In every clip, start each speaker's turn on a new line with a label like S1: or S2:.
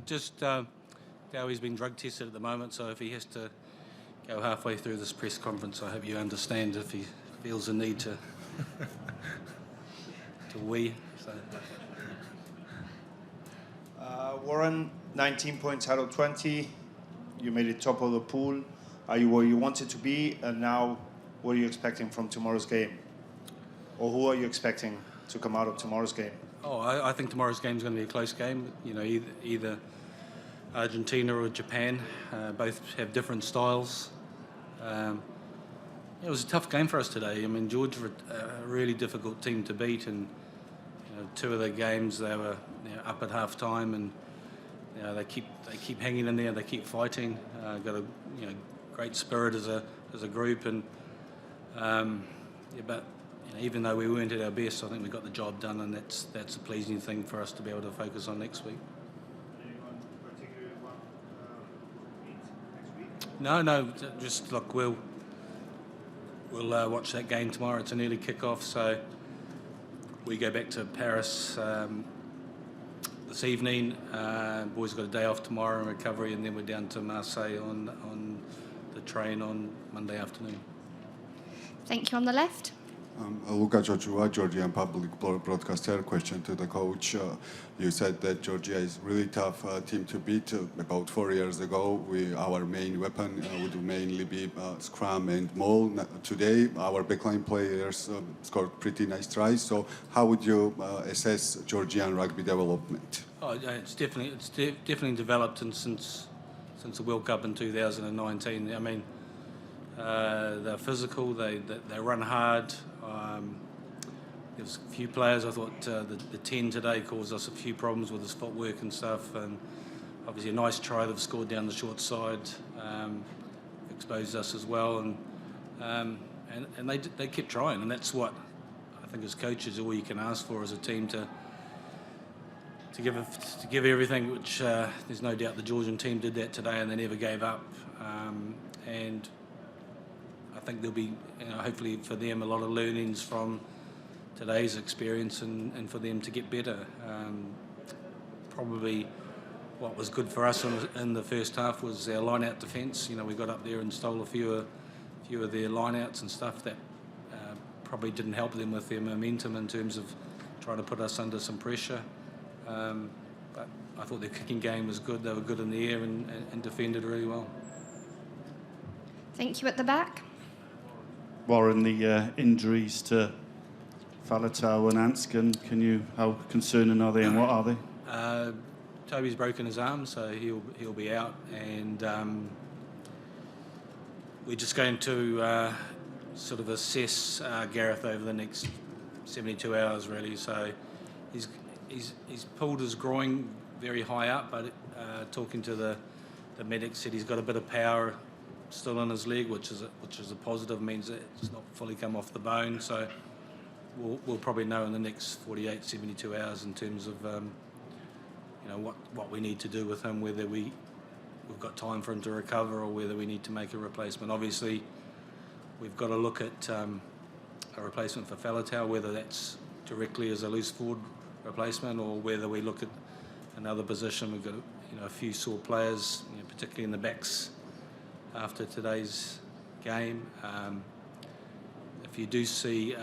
S1: just Gowie's been drug tested at the moment, so if he has to go halfway through this press conference, I hope you understand if he feels the need to wee. So.
S2: Warren, 19 points out of 20. You made it top of the pool. Are you where you wanted to be? And now, what are you expecting from tomorrow's game? Or who are you expecting to come out of tomorrow's game?
S1: Oh, I think tomorrow's game is going to be a close game. You know, either Argentina or Japan. Both have different styles. It was a tough game for us today. I mean, Georgia were a really difficult team to beat, and two of the games they were up at half time, and they keep hanging in there. They keep fighting. Got a great spirit as a group, and but even though we weren't at our best, I think we got the job done, and that's a pleasing thing for us to be able to focus on next week.
S2: Anyone particularly want to meet next week?
S1: No, just look, we'll watch that game tomorrow. It's an early kick-off, so we go back to Paris this evening. Boys got a day off tomorrow in recovery, and then we're down to Marseille on the train on Monday afternoon.
S3: Thank you. On the left.
S4: Luka Joshua, Georgian public broadcaster. Question to the coach. You said that Georgia is really tough team to beat. About 4 years ago, our main weapon would mainly be scrum and maul. Today, our backline players scored pretty nice tries. So, how would you assess Georgian rugby development?
S1: Oh, it's definitely developed, and since the World Cup in 2019. I mean, they're physical. They run hard. There's a few players. I thought the 10 today caused us a few problems with his footwork and stuff. And obviously a nice try they've scored down the short side, exposed us as well. And they kept trying, and that's what I think as coaches all you can ask for as a team to give everything. Which there's no doubt the Georgian team did that today, and they never gave up. And I think there'll be, hopefully for them, a lot of learnings from today's experience and for them to get better. Probably what was good for us in the first half was our line-out defence. We got up there and stole a few of their line-outs and stuff that probably didn't help them with their momentum in terms of trying to put us under some pressure. But I thought their kicking game was good. They were good in the air and defended really well.
S3: Thank you. At the back.
S2: Warren, the injuries to Faletau and Ansken, how concerning are they and what are they?
S1: Toby's broken his arm, so he'll be out, and we're just going to sort of assess Gareth over the next 72 hours, really. So he's pulled his groin very high up, but talking to the medic said he's got a bit of power still in his leg, which is a positive. Means that it's not fully come off the bone. So we'll probably know in the next 48, 72 hours in terms of what we need to do with him, whether we've got time for him to recover or whether we need to make a replacement. Obviously, we've got to look at a replacement for Faletau, whether that's directly as a loose forward replacement or whether we look at another position. We've got a few sore players, particularly in the backs after today's game. If you do see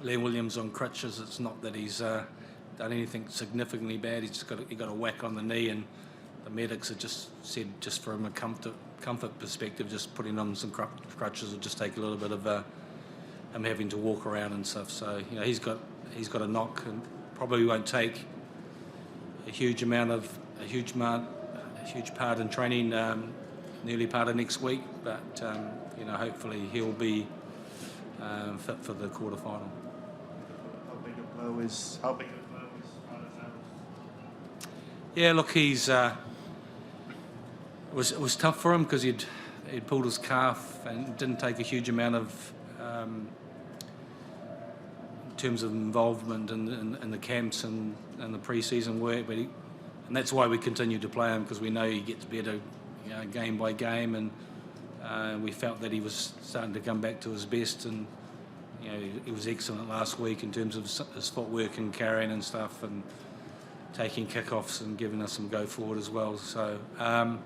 S1: Liam Williams on crutches, it's not that he's done anything significantly bad. He got a whack on the knee, and the medics have just said, just from a comfort perspective, just putting on some crutches will just take a little bit of him having to walk around and stuff. So he's got a knock, and probably won't take a huge part in training. Nearly part of next week, but hopefully he'll be fit for the quarterfinal.
S2: How big a blow is Faletau?
S1: Yeah, look, it was tough for him because he'd pulled his calf and didn't take a huge amount of in terms of involvement in the camps and the pre-season work, and that's why we continue to play him, because we know he gets better game by game, and we felt that he was starting to come back to his best, and he was excellent last week in terms of his footwork and carrying and stuff, and taking kickoffs and giving us some go forward as well. So yeah,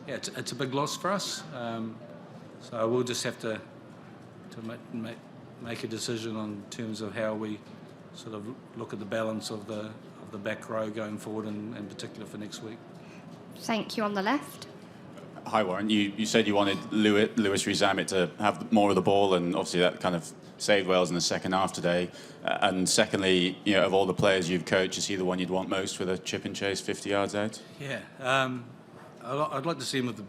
S1: it's a big loss for us. So we'll just have to make a decision on terms of how we sort of look at the balance of the back row going forward, and in particular for next week.
S3: Thank you. On the left.
S5: Hi, Warren. You said you wanted Lewis Rees-Zammit to have more of the ball, and obviously that kind of saved Wales in the second half today. And secondly, you know, of all the players you've coached, is he the one you'd want most with a chip and chase 50 yards out?
S1: Yeah, I'd like to see him with a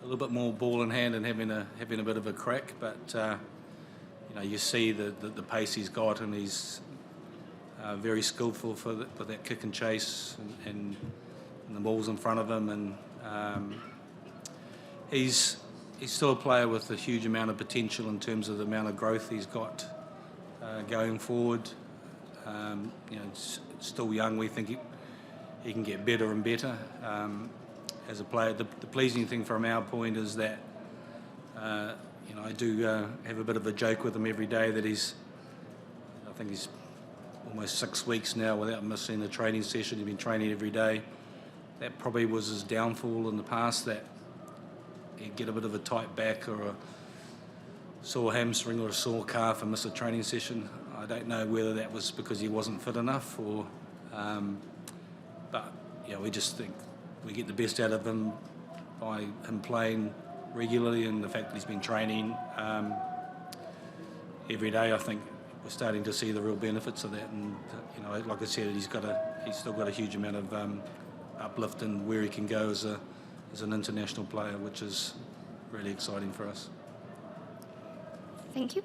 S1: little bit more ball in hand and having a bit of a crack. But you know, you see the pace he's got, and he's very skillful for that kick and chase, and the ball's in front of him, and he's still a player with a huge amount of potential in terms of the amount of growth he's got going forward. You know, it's still young. We think he can get better and better as a player. The pleasing thing from our point is that you know, I do have a bit of a joke with him every day that I think he's almost 6 weeks now without missing a training session. He's been training every day. That probably was his downfall in the past, that he'd get a bit of a tight back or a sore hamstring or a sore calf and miss a training session. I don't know whether that was because he wasn't fit enough or but you know, we just think we get the best out of him by him playing regularly, and the fact that he's been training every day. I think we're starting to see the real benefits of that, and you know, like I said, he's still got a huge amount of uplift in where he can go as an international player, which is really exciting for us.
S3: Thank you.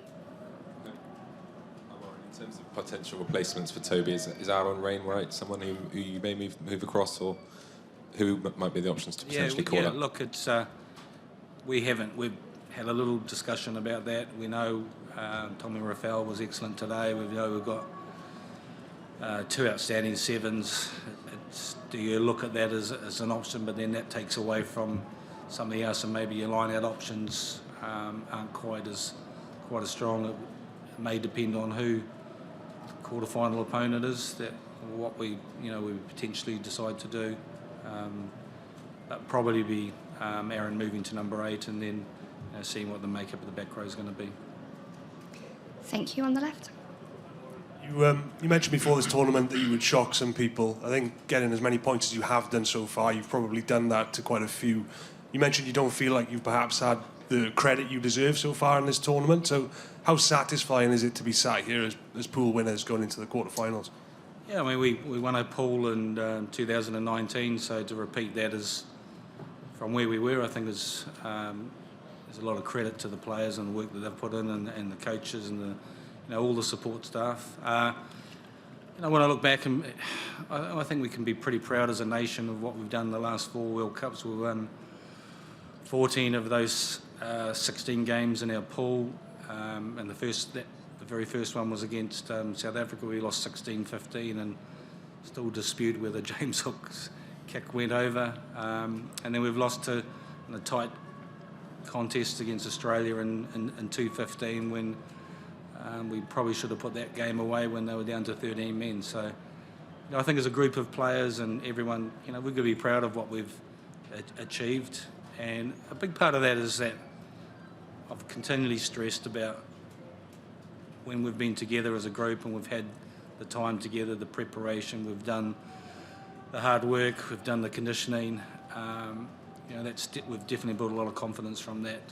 S6: In terms of potential replacements for Toby, is Aaron Wainwright someone who you may move across, or who might be the options to potentially call up?
S1: Look, it's we've had a little discussion about that. We know Tommy Rafael was excellent today. We know we've got two outstanding sevens. Do you look at that as an option, but then that takes away from something else, and maybe your line-out options aren't quite as strong. It may depend on who the quarter-final opponent is, what we potentially decide to do. But probably be Aaron moving to number 8, and then seeing what the makeup of the back row is going to be.
S3: Thank you. On the left.
S7: You mentioned before this tournament that you would shock some people. I think getting as many points as you have done so far, you've probably done that to quite a few. You mentioned you don't feel like you've perhaps had the credit you deserve so far in this tournament. So how satisfying is it to be sat here as pool winners going into the quarterfinals?
S1: Yeah, I mean, we won a pool in 2019, so to repeat that is from where we were, I think there's a lot of credit to the players and the work that they've put in, and the coaches and all the support staff. When I look back, and I think we can be pretty proud as a nation of what we've done in the last 4 World Cups. We've won 14 of those 16 games in our pool, and the very first one was against South Africa. We lost 16-15, and still dispute whether James Hook's kick went over. And then we've lost in a tight contest against Australia in 2-15 when we probably should have put that game away when they were down to 13 men. So I think as a group of players and everyone, we're going to be proud of what we've achieved. And a big part of that is that I've continually stressed about when we've been together as a group and we've had the time together, the preparation, we've done the hard work, we've done the conditioning. We've definitely built a lot of confidence from that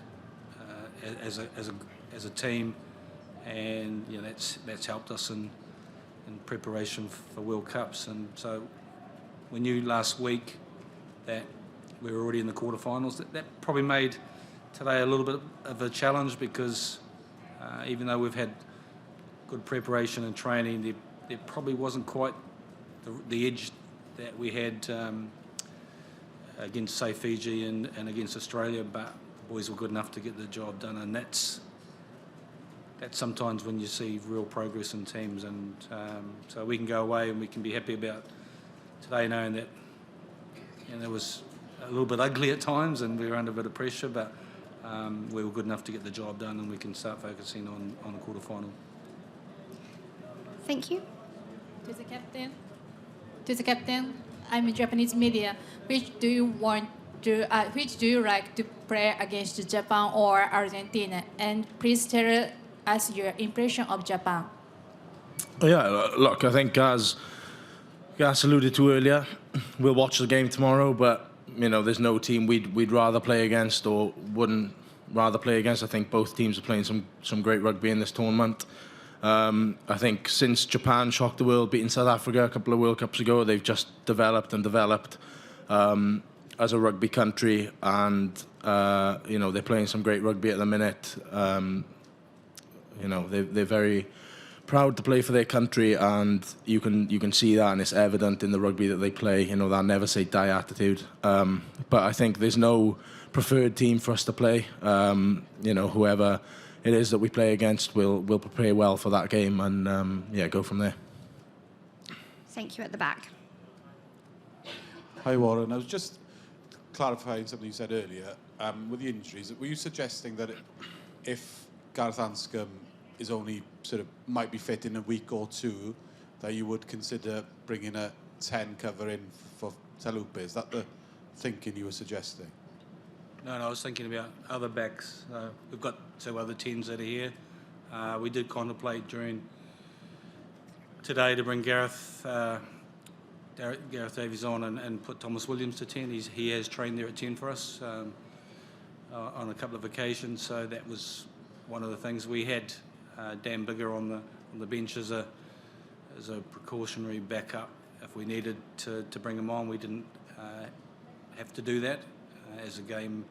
S1: as a team, and that's helped us in preparation for World Cups. And so we knew last week that we were already in the quarterfinals. That probably made today a little bit of a challenge, because even though we've had good preparation and training, there probably wasn't quite the edge that we had against, say, Fiji and against Australia, but the boys were good enough to get the job done, and that's sometimes when you see real progress in teams. And so we can go away and we can be happy about today, knowing that it was a little bit ugly at times and we were under a bit of pressure, but we were good enough to get the job done, and we can start focusing on the quarter final.
S3: Thank you.
S8: To the captain. to the captain, I'm Japanese media. Which do you like to play against Japan or Argentina? And please tell us your impression of Japan.
S9: Yeah, look, I think as alluded to earlier, we'll watch the game tomorrow, but there's no team we'd rather play against or wouldn't rather play against. I think both teams are playing some great rugby in this tournament. I think since Japan shocked the world, beating South Africa a couple of World Cups ago, they've just developed as a rugby country, and they're playing some great rugby at the minute. They're very proud to play for their country, and you can see that, and it's evident in the rugby that they play. That never say die attitude. But I think there's no preferred team for us to play. Whoever it is that we play against, we'll prepare well for that game, and go from there.
S3: Thank you at the back.
S4: Hi Warren, I was just clarifying something you said earlier with the injuries. Were you suggesting that if Gareth Anscombe is only might be fit in a week or two, that you would consider bringing a 10 cover in for Talupe? Is that the thinking you were suggesting?
S1: No, I was thinking about other backs. We've got 2 other 10s that are here. We did contemplate during today to bring Gareth Davies on and put Thomas Williams to 10. He has trained there at 10 for us on a couple of occasions, so that was one of the things. We had Dan Bigger on the bench as a precautionary backup if we needed to bring him on. We didn't have to do that as the game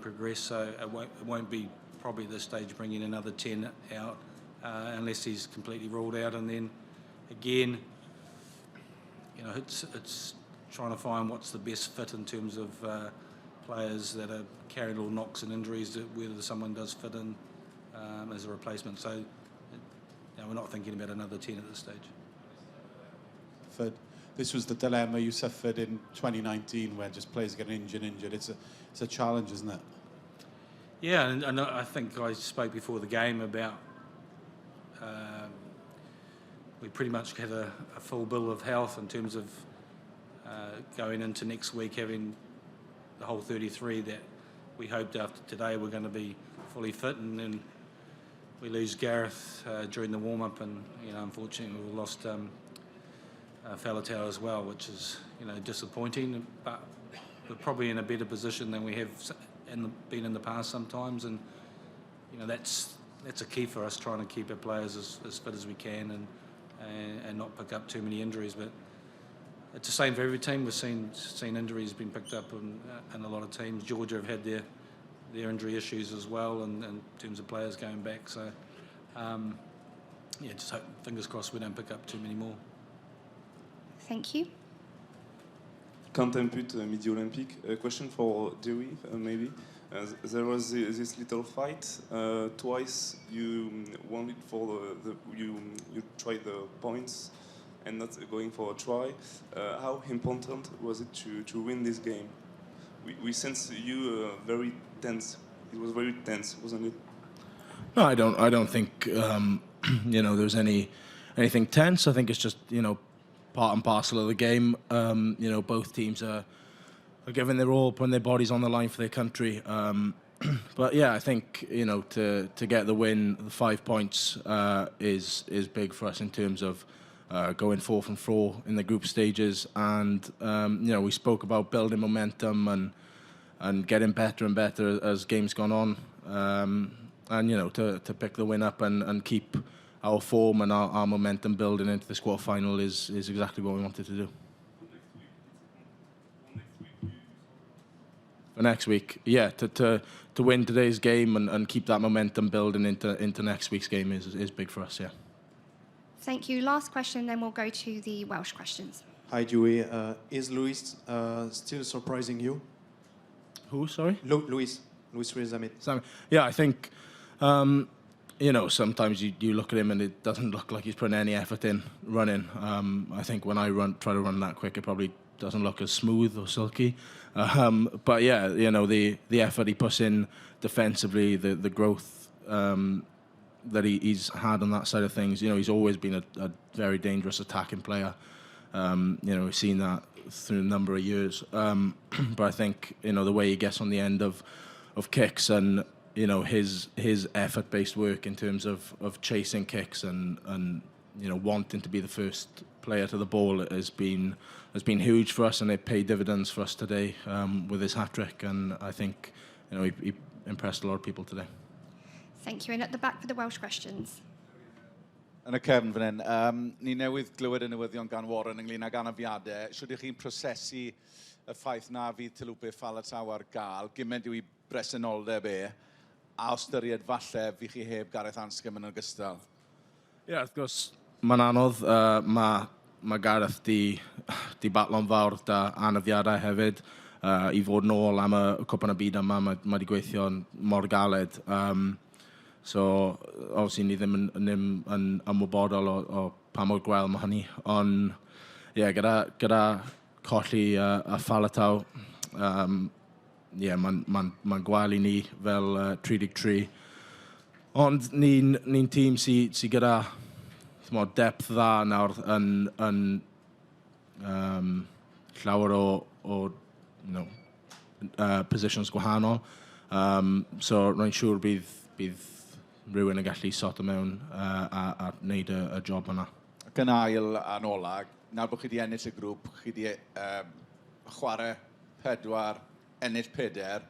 S1: progressed, so it won't be probably at this stage bringing another 10 out unless he's completely ruled out. And then again, it's trying to find what's the best fit in terms of players that are carrying little knocks and injuries, whether someone does fit in as a replacement. So we're not thinking about another 10 at this stage.
S4: This was the dilemma you suffered in 2019 where just players get injured. It's a challenge, isn't it?
S1: Yeah, and I think I spoke before the game about we pretty much had a full bill of health in terms of going into next week having the whole 33 that we hoped after today we're going to be fully fit, and then we lose Gareth during the warm-up, and unfortunately we lost Faletau as well, which is disappointing, but we're probably in a better position than we have been in the past sometimes, and that's a key for us, trying to keep our players as fit as we can and not pick up too many injuries. But it's the same for every team. We've seen injuries being picked up in a lot of teams. Georgia have had their injury issues as well, and in terms of players going back. So just hope, fingers crossed, we don't pick up too many more.
S3: Thank you.
S10: Quentin Put, Midi Olympique. A question for Dewey, maybe. There was this little fight. Twice you wanted for you tried the points and not going for a try. How important was it to win this game? We sense you very tense. It was very tense, wasn't it?
S9: No, I don't think there's anything tense. I think it's just part and parcel of the game. Both teams are giving their all, putting their bodies on the line for their country. But yeah, I think to get the win, the 5 points is big for us in terms of going 4 from 4 in the group stages, and we spoke about building momentum and getting better and better as games gone on, and to pick the win up and keep our form and our momentum building into the quarter final is exactly what we wanted to do. For next week, yeah, to win today's game and keep that momentum building into next week's game is big for us, yeah.
S3: Thank you. Last question, then we'll go to the Welsh questions.
S11: Hi, Dewey. Is Luis still surprising you?
S9: Who, sorry?
S11: Luis Rizamit.
S9: Yeah, I think, sometimes you look at him and it doesn't look like he's putting any effort in running. I think when I try to run that quick, it probably doesn't look as smooth or silky. But yeah, the effort he puts in defensively, the growth that he's had on that side of things. He's always been a very dangerous attacking player. We've seen that through a number of years. But I think, the way he gets on the end of kicks and, his effort-based work in terms of chasing kicks and wanting to be the first player to the ball has been huge for us, and it paid dividends for us today with his hat-trick, and I think he impressed a lot of people today.
S3: Thank you. And at the back for the Welsh questions.
S12: Yn y cefn fan hyn, ni newydd glywed y newyddion gan Warren ynglyn ag anafiadau. Siwr ych chi'n prosesu y ffaith na fydd Talupe Faletau ar gael, gymaint yw i bresenoldeb a ystyried falle fi chi heb Gareth Anscombe yn ogystal?
S9: Wrth gwrs, mae'n anodd. Mae Gareth di batlo'n fawr da anafiadau hefyd. I fod nôl am y cwpan y byd yma, mae wedi gweithio'n mor galed. So, obviously, ni ddim yn ymwybodol o pa mor gweld mae hynny. Ond, gyda colli a Faletau, mae'n gwael I ni fel 33. Ond ni'n tîm sy'n gyda depth dda nawr yn llawer o positions gwahanol. So, rwy'n siŵr bydd rhywun yn gallu sort mewn a wneud y job yna.
S12: Ac yn ail a nola, nawr bod chi wedi ennill y grŵp, chi wedi chwarae 4, ennill 4,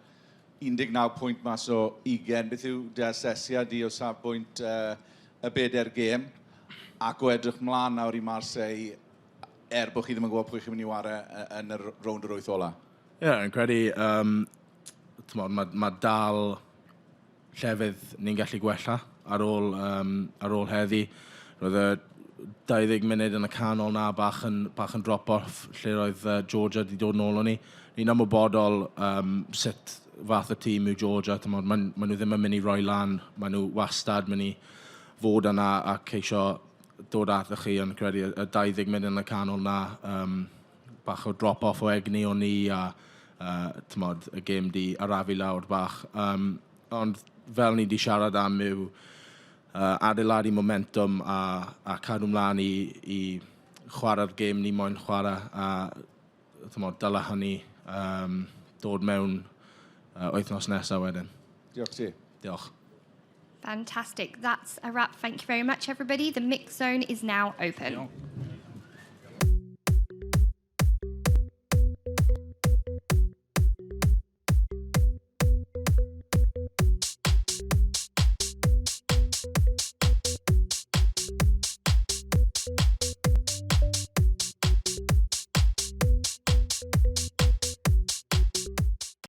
S12: 19 pwynt mas o 20. Beth yw dy asesiad I o safbwynt y 4 gêm? Ac o edrych mlaen nawr I Marseille, bod chi ddim yn gwybod pwy chi'n mynd I warae yn y rownd yr 8 ola?
S9: Yn credu, mae dal llefydd ni'n gallu gwella ar ôl heddi. Roedd y 20 munud yn y canol na bach yn drop-off lle roedd Georgia wedi dod nôl o'n ni. Ni'n ymwybodol sut fath y tîm yw Georgia. Maen nhw ddim yn mynd I roi lan. Maen nhw wastad mynd I fod yna ac eisiau dod at chi yn credu y 20 munud yn y canol na. Bach o drop-off o egni o'n ni a y gêm di arafu lawr bach. Ond fel ni di siarad am yw adeiladu momentum a cadw mlaen I chwarae'r gêm ni moyn chwarae a dyle hynny dod mewn wythnos nesaf wedyn.
S12: Diolch ti.
S9: Diolch.
S3: Fantastic. That's a wrap. Thank you very much, everybody. The mix zone is now open.